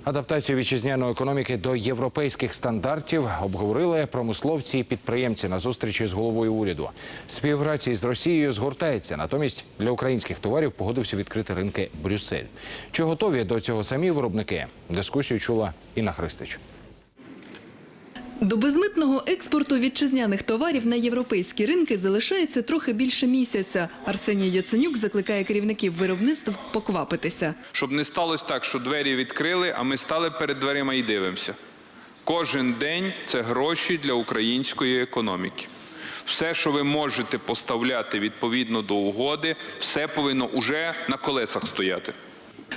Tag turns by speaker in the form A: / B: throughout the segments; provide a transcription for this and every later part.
A: Адаптацію вітчизняної економіки до європейських стандартів обговорили промисловці і підприємці на зустрічі з головою уряду. Співпраця з Росією згортається, натомість для українських товарів погодився відкрити ринки Брюссель. Чи готові до цього самі виробники? Дискусію чула Інна Христич.
B: До безмитного експорту вітчизняних товарів на європейські ринки залишається трохи більше місяця. Арсеній Яценюк закликає керівників виробництв поквапитися.
C: Щоб не сталося так, що двері відкрили, а ми стали перед дверима і дивимося. Кожен день – це гроші для української економіки. Все, що ви можете поставляти відповідно до угоди, все повинно уже на колесах стояти.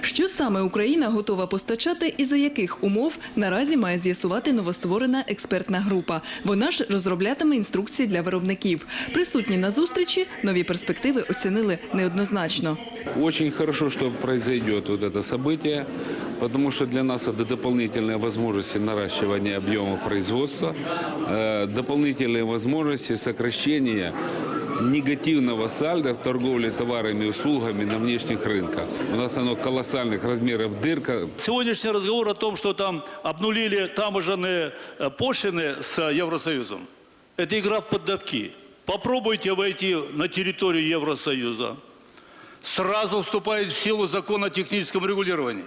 B: Що саме Україна готова постачати і за яких умов, наразі має з'ясувати новостворена експертна група. Вона ж розроблятиме інструкції для виробників. Присутні на зустрічі нові перспективи оцінили неоднозначно.
D: Очень хорошо, что произойдет вот это событие, потому что для нас это дополнительные возможности наращивания объема производства, дополнительные возможности сокращения негативного сальда в торговле товарами и услугами на внешних рынках. У нас оно колоссальных размеров дырка.
E: Сегодняшний разговор о том, что там обнулили таможенные пошлины с Евросоюзом, это игра в поддавки. Попробуйте войти на территорию Евросоюза. Сразу вступает в силу закон о техническом регулировании.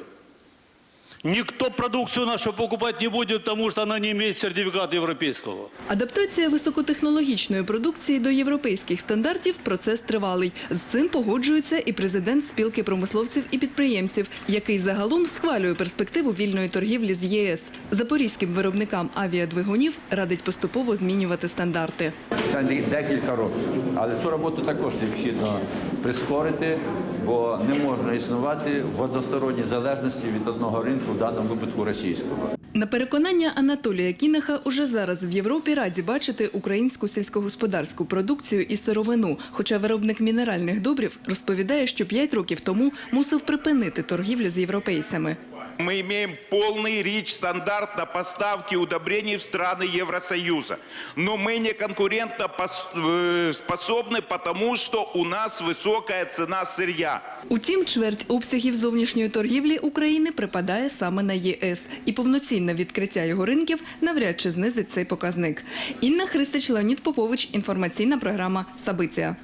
E: Никто продукцию нашу покупать не будет, потому что она не имеет сертификата европейского.
B: Адаптація високотехнологічної продукції до європейських стандартів – процес тривалий. З цим погоджується і президент спілки промисловців і підприємців, який загалом схвалює перспективу вільної торгівлі з ЄС. Запорізьким виробникам авіадвигунів радить поступово змінювати стандарти.
F: Це декілька років, але цю роботу також необхідно прискорити, бо не можна існувати в односторонній залежності від одного ринку, в даному випадку російського.
B: На переконання Анатолія Кінаха, уже зараз в Європі раді бачити українську сільськогосподарську продукцію і сировину. Хоча виробник мінеральних добрив розповідає, що 5 років тому мусив припинити торгівлю з європейцями.
G: Мы имеем полный РИЧ-стандарт на поставки удобрений в страны Евросоюза. Но мы не конкурентоспособны, потому что у нас высокая цена сырья.
B: Утім, чверть обсягів зовнішньої торгівлі України припадає саме на ЄС. І повноцінне відкриття його ринків навряд чи знизить цей показник. Інна Христич, Леонід Попович. Інформаційна програма «Сабиція».